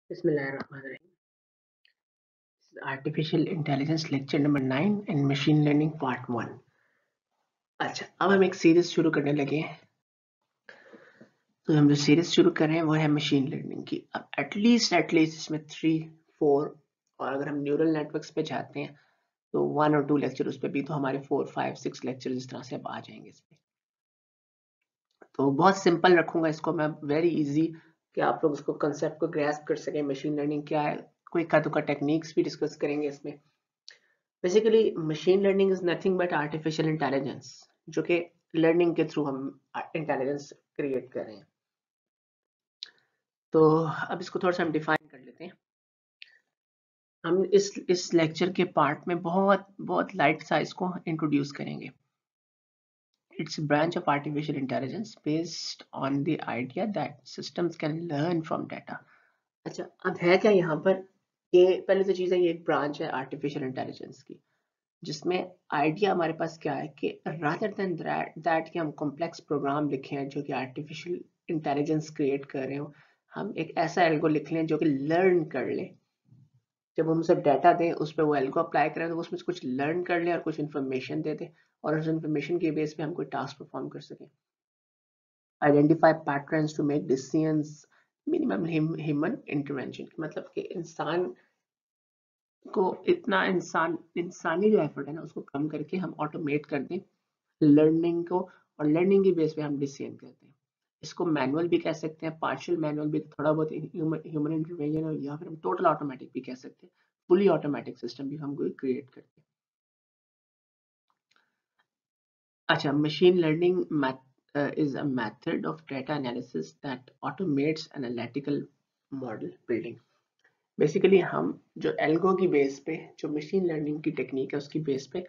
Bismillahirrahmanirrahim. This is Artificial Intelligence lecture number 9 and Machine Learning part 1. अच्छा, अब हम एक सीरीज शुरू करने लगे हैं। तो हम जो सीरीज शुरू कर रहे हैं वो है मशीन लर्निंग की। अब एटलीस्ट इसमें 3-4 और अगर हम न्यूरल नेटवर्क्स पे जाते हैं तो 1 और 2 लेक्चर उस पर भी, तो हमारे 4-5-6 लेक्चर इस तरह से अब आ जाएंगे इस पे। तो बहुत सिंपल रखूंगा इसको मैं, वेरी इजी, कि आप लोग इसको कंसेप्ट को ग्रैस्प कर सकें। मशीन लर्निंग क्या है, कोई का टेक्निक्स भी डिस्कस करेंगे इसमें। Basically machine learning is nothing but artificial intelligence, जो कि लर्निंग के थ्रू हम इंटेलिजेंस क्रिएट कर रहे हैं। तो अब इसको थोड़ा सा हम डिफाइन कर लेते हैं। हम इस लेक्चर के पार्ट में बहुत लाइट सा इसको इंट्रोड्यूस करेंगे। It's branch of artificial intelligence based on the idea that systems can learn from data. अच्छा, अब है क्या यहाँ पर, ये पहले तो चीज़ है, ये एक ब्रांच है आर्टिफिशियल इंटेलिजेंस की, जिसमें आइडिया हमारे पास क्या है कि रादर देन दैट कि हम कॉम्प्लेक्स प्रोग्राम लिखे हैं जो कि आर्टिफिशियल इंटेलिजेंस क्रिएट कर रहे हो, हम एक ऐसा एल्गो लिख लें जो कि लर्न कर ले। जब हम उसे डाटा दें, उस पर वो एल्गो अप्लाई करें, तो उसमें से कुछ लर्न कर ले और कुछ इन्फॉर्मेशन दे दे, और उस इन्फॉर्मेशन के बेस पे हम कोई टास्क परफॉर्म कर सकें। Identify patterns to make decisions, minimum human intervention, मतलब कि इंसान को इतना इंसानी जो एफर्ट है ना उसको कम करके हम ऑटोमेट कर दें लर्निंग को, और लर्निंग की बेस पे हम डिसीजन करते हैं। इसको मैनुअल भी कह सकते हैं, पार्शियल मैनुअल भी, थोड़ा बहुत ह्यूमन इंटरवेंशन, या फिर हम टोटल ऑटोमेटिक भी कह सकते हैं। फुली ऑटोमेटिक सिस्टम भी हम कोई क्रिएट करते हैं। अच्छा, machine learning is a method of data analysis that automates analytical model building. Basically हम जो एल्गो की बेस पे, जो मशीन लर्निंग की टेक्निक है उसकी बेस पे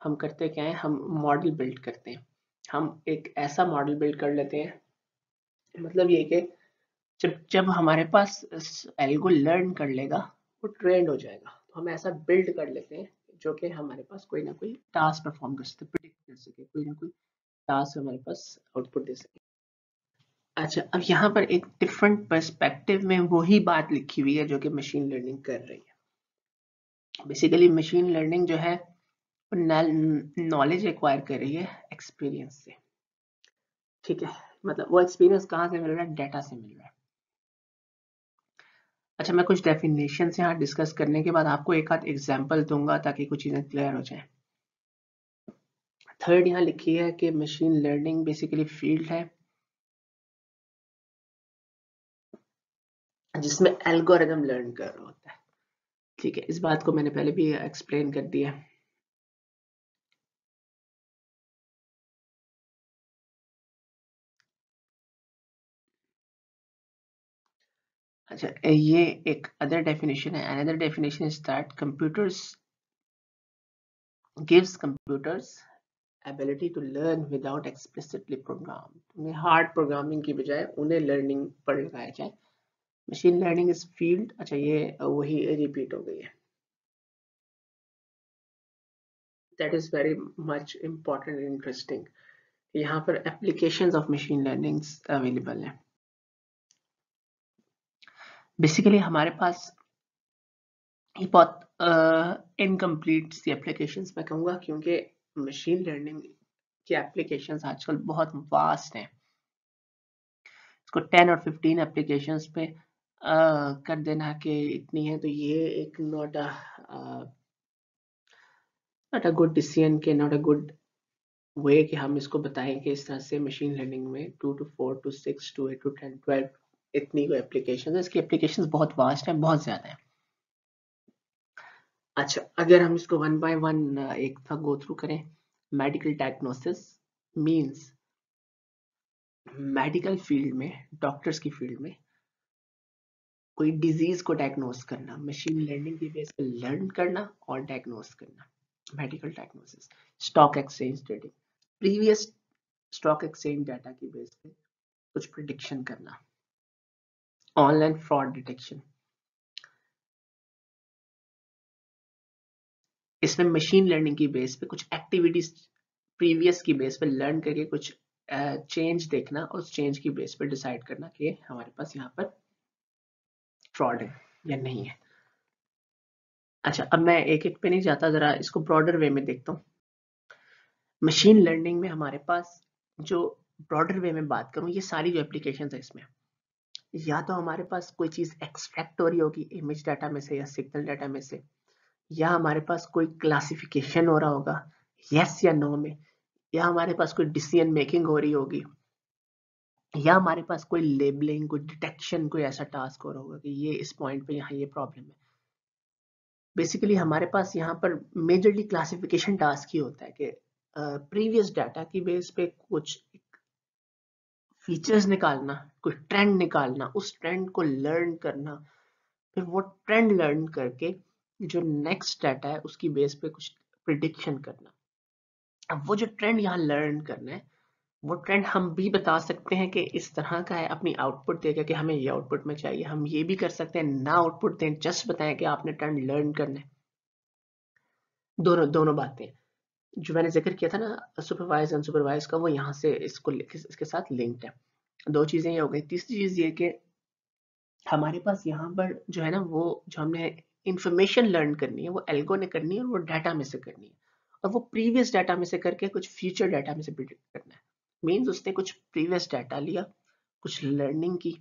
हम करते क्या है, हम मॉडल बिल्ड करते हैं। हम एक ऐसा मॉडल बिल्ड कर लेते हैं, मतलब ये कि जब हमारे पास एल्गो लर्न कर लेगा, वो ट्रेंड हो जाएगा, तो हम ऐसा बिल्ड कर लेते हैं जो कि हमारे पास कोई ना कोई टास्क परफॉर्म कर सके, प्रिडिक्ट कर सके, कोई ना कोई टास्क हमारे पास आउटपुट दे सके। अच्छा, अब यहाँ पर एक डिफरेंट पर्सपेक्टिव में वही बात लिखी हुई है जो कि मशीन लर्निंग कर रही है। बेसिकली मशीन लर्निंग जो है नॉलेज एक्वायर कर रही है एक्सपीरियंस से, ठीक है। मतलब वो एक्सपीरियंस कहाँ से मिल रहा है, डाटा से मिल रहा है। अच्छा, मैं कुछ डेफिनेशन यहाँ डिस्कस करने के बाद आपको एक आध एग्जांपल दूंगा ताकि कुछ चीजें क्लियर हो जाए। थर्ड यहाँ लिखी है कि मशीन लर्निंग बेसिकली फील्ड है जिसमें एल्गोरिदम लर्न कर रहा होता है, ठीक है। इस बात को मैंने पहले भी एक्सप्लेन कर दिया। अच्छा, ये एक अदर डेफिनेशन है। Another definition is that computers gives computers ability to learn without explicitly program. उन्हें हार्ड प्रोग्रामिंग की बजाय उन्हें लर्निंग पर लगाया जाए। मशीन लर्निंग इज फील्ड, अच्छा ये वही रिपीट हो गई है। That is very much important and interesting. यहाँ पर applications of machine learning available है। बेसिकली हमारे पास ये बहुत इनकम्प्लीट सी एप्लीकेशंस मैं कहूँगा, क्योंकि मशीन लर्निंग की एप्लीकेशंस आजकल बहुत वास्ट हैं। इसको 10 और 15 एप्लीकेशंस पे कर देना कि इतनी है, तो ये एक नॉट अ गुड डिसीजन के, नॉट अ गुड वे कि हम इसको बताएं कि इस तरह से मशीन लर्निंग में 2 to 4 to 6 to 8 to 10 12 इतनी कोई एप्लीकेशन है। इसकी एप्लीकेशंस बहुत वास्ट हैं, बहुत ज्यादा है। अच्छा, अगर हम इसको वन बाय वन एक था गो थ्रू करें, medical diagnosis means medical field में, डॉक्टर्स की फील्ड में कोई डिजीज को डायग्नोस करना, मशीन लर्निंग की बेस पे लर्न करना और डायग्नोस करना, medical diagnosis. Stock exchange trading, previous stock exchange data की बेस पे कुछ प्रिडिक्शन करना। ऑनलाइन फ्रॉड डिटेक्शन, इसमें मशीन लर्निंग की बेस पे कुछ एक्टिविटीज प्रीवियस की बेस पे लर्न करके कुछ चेंज देखना और उस चेंज की बेस पे डिसाइड करना कि हमारे पास यहाँ पर फ्रॉड है। या नहीं है। अच्छा, अब मैं एक एक पे नहीं जाता, जरा इसको ब्रॉडर वे में देखता हूँ। मशीन लर्निंग में हमारे पास जो ब्रॉडर वे में बात करूँ, ये सारी जो एप्लीकेशन है इसमें, या तो हमारे पास कोई चीज एक्सट्रैक्ट हो रही होगी इमेज डाटा में से या सिग्नल डाटा में से, या हमारे पास कोई क्लासिफिकेशन हो रहा होगा यस या नो में, या हमारे पास कोई डिसीजन मेकिंग हो रही होगी, या हमारे पास कोई लेबलिंग, कोई डिटेक्शन, कोई ऐसा टास्क हो रहा होगा कि ये इस पॉइंट पे यहाँ ये प्रॉब्लम है। बेसिकली हमारे पास यहाँ पर मेजरली क्लासिफिकेशन टास्क ही होता है कि प्रीवियस डाटा की बेस पे कुछ फीचर्स निकालना, कुछ ट्रेंड निकालना, उस ट्रेंड को लर्न करना, फिर वो ट्रेंड लर्न करके जो नेक्स्ट डाटा है उसकी बेस पे कुछ प्रिडिक्शन करना। अब वो जो ट्रेंड यहाँ लर्न करना है, वो ट्रेंड हम भी बता सकते हैं कि इस तरह का है, अपनी आउटपुट देकर कि हमें ये आउटपुट में चाहिए। हम ये भी कर सकते हैं ना आउटपुट दें, जस्ट बताएं कि आपने ट्रेंड लर्न करना है। दोनों दोनों बातें जो मैंने जिक्र किया था ना, सुपरवाइज अनसुपरवाइज का, वो यहाँ से इसके साथ लिंक्ड है। दो चीजें ये हो गई। तीसरी चीज ये कि हमारे पास यहाँ पर जो है ना, वो जो हमने इंफॉर्मेशन लर्न करनी है वो एल्गो ने करनी है, और वो डाटा में से करनी है, और वो प्रीवियस डाटा में से करके कुछ फ्यूचर डाटा में से प्रिडिक्ट करना है। मीन्स उसने कुछ प्रीवियस डाटा लिया, कुछ लर्निंग की,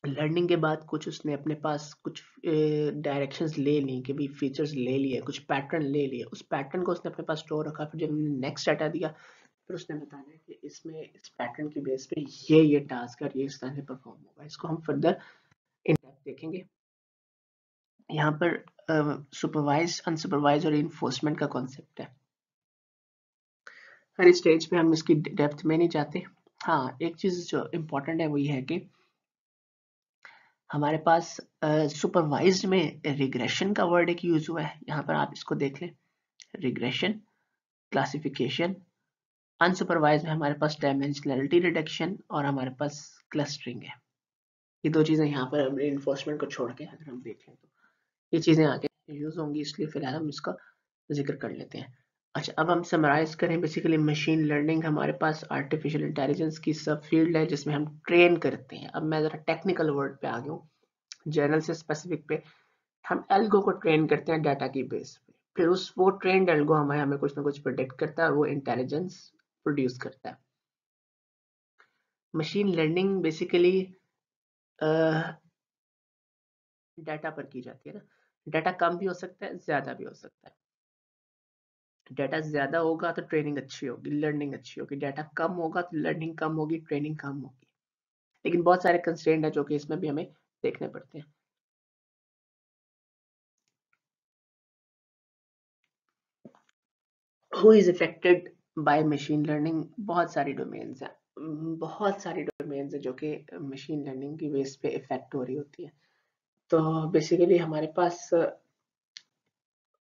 लर्निंग के बाद कुछ उसने अपने पास कुछ डायरेक्शंस ले ली कि भाई फीचर्स ले लिए, कुछ पैटर्न ले लिए, उस पैटर्न को उसने अपने पास स्टोर रखा। फिर जब हमने नेक्स्ट डाटा दिया, फिर उसने बताना है कि इसमें इस पैटर्न की बेस पे ये टास्क और ये इस तरह से परफॉर्म होगा। इसको हम फर्दर इन डेप्थ देखेंगे। यहाँ पर सुपरवाइज, अनसुपरवाइज और इन्फोर्समेंट का कॉन्सेप्ट है। हर स्टेज पे हम इसकी डेप्थ में नहीं जाते। हाँ, एक चीज जो इम्पोर्टेंट है वो ये है कि हमारे पास सुपरवाइज्ड में रिग्रेशन का वर्ड एक यूज हुआ है, यहाँ पर आप इसको देख लें। Regression, classification. अनसुपरवाइज्ड में हमारे पास डायमेंशनलिटी रिडक्शन और हमारे पास क्लस्टरिंग है। ये दो चीजें यहाँ पर रिइंफोर्समेंट को छोड़ के अगर हम देखें तो ये चीजें आगे यूज होंगी, इसलिए फिलहाल हम इसका जिक्र कर लेते हैं। अच्छा, अब हम समराइज करें। बेसिकली मशीन लर्निंग हमारे पास आर्टिफिशियल इंटेलिजेंस की सब फील्ड है जिसमें हम ट्रेन करते हैं। अब मैं जरा टेक्निकल वर्ड पे आ गया हूँ, जनरल से स्पेसिफिक पे। हम एल्गो को ट्रेन करते हैं डाटा की बेस पे, फिर उस वो ट्रेंड एल्गो हमें कुछ ना कुछ प्रेडिक्ट करता है और वो इंटेलिजेंस प्रोड्यूस करता है। मशीन लर्निंग बेसिकली डाटा पर की जाती है ना। डाटा कम भी हो सकता है, ज्यादा भी हो सकता है। डाटा ज्यादा होगा तो ट्रेनिंग अच्छी होगी, लर्निंग अच्छी होगी। डाटा कम होगा तो लर्निंग कम होगी, ट्रेनिंग कम होगी। लेकिन बहुत सारे कंस्ट्रेंट है जो कि इसमें भी हमें देखने पड़ते हैं। Who is affected by machine learning? बहुत सारी डोमेन्स हैं, बहुत सारी डोमेन्स है जो कि मशीन लर्निंग की बेस पे इफेक्ट हो रही होती है। तो बेसिकली हमारे पास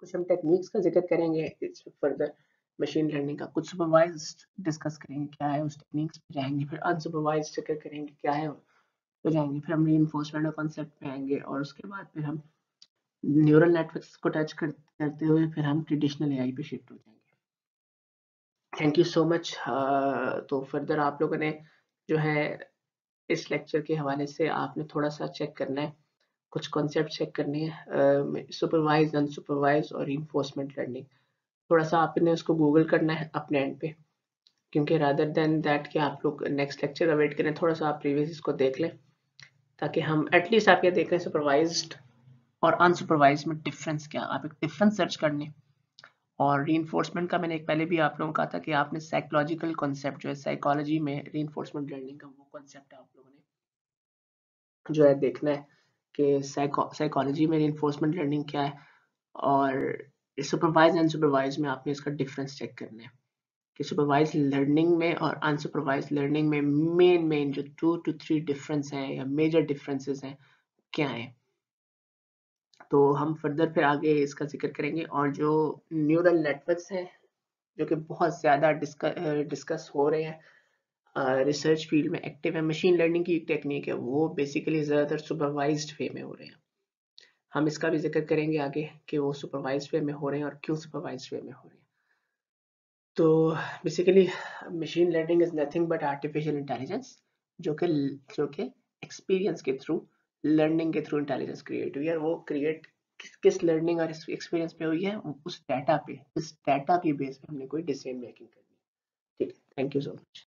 कुछ हम टेक्निक्स का जिक्र करेंगे इस फर्दर मशीन लर्निंग का, कुछ सुपरवाइज्ड डिस्कस करेंगे क्या है, उस टेक्निक्स पे जाएंगे, फिर अनसुपरवाइज्ड जिक्र करेंगे क्या है तो जाएंगे, फिर हम रीइंफोर्समेंट कॉन्सेप्ट पे आएंगे, और उसके बाद फिर हम न्यूरल नेटवर्क्स को टच करते हुए फिर हम ट्रेडिशनल एआई पे शिफ्ट हो जाएंगे। Thank you so much. तो फर्दर आप लोगों ने जो है इस लेक्चर के हवाले से आपने थोड़ा सा चेक करना है, कुछ कॉन्सेप्ट चेक करने हैं, सुपरवाइज, अनसुपरवाइज और इन्फोर्समेंट लर्निंग। थोड़ा सा आपने उसको गूगल करना है अपने एंड पे, क्योंकि रादर देन दैट कि आप लोग नेक्स्ट लेक्चर का वेट करें, थोड़ा सा आप प्रीवियस इसको देख लें, ताकि हम एटलीस्ट आप ये देख लें सुपरवाइज्ड और अनसुपरवाइज में डिफरेंस क्या, आप एक डिफरेंस सर्च कर लें। और रीइंफोर्समेंट का मैंने एक पहले भी आप लोगों को कहा था कि आपने साइकोलॉजिकल कॉन्सेप्ट जो है साइकोलॉजी में रीइंफोर्समेंट लर्निंग का वो कॉन्सेप्ट आप लोगों ने जो है देखना है कि साइकोलॉजी में रीइंफोर्समेंट लर्निंग क्या है, और सुपरवाइज एंड सुपरवाइज में आपने इसका डिफरेंस चेक करना है कि सुपरवाइज लर्निंग में और अनसुपरवाइज लर्निंग में मेन जो 2 to 3 डिफरेंस हैं या मेजर डिफरेंसेस हैं क्या है। तो हम फर्दर फिर आगे इसका जिक्र करेंगे। और जो न्यूरल नेटवर्क्स हैं जो कि बहुत ज़्यादा डिस्कस हो रहे हैं, रिसर्च फील्ड में एक्टिव है, मशीन लर्निंग की एक टेक्निक है, वो बेसिकली ज़्यादातर सुपरवाइज्ड वे में हो रहे हैं। हम इसका भी जिक्र करेंगे आगे कि वो सुपरवाइज्ड वे में हो रहे हैं और क्यों सुपरवाइज्ड वे में हो रहे हैं। तो basically machine learning is nothing but artificial intelligence जो कि एक्सपीरियंस के थ्रू लर्निंग के थ्रू इंटेलिजेंस क्रिएट हुई है, वो क्रिएट किस लर्निंग और एक्सपीरियंस पे हुई है, उस डाटा पे, इस डाटा की बेस पे हमने कोई डिसीजन मेकिंग करनी है। ठीक है, थैंक यू सो मच।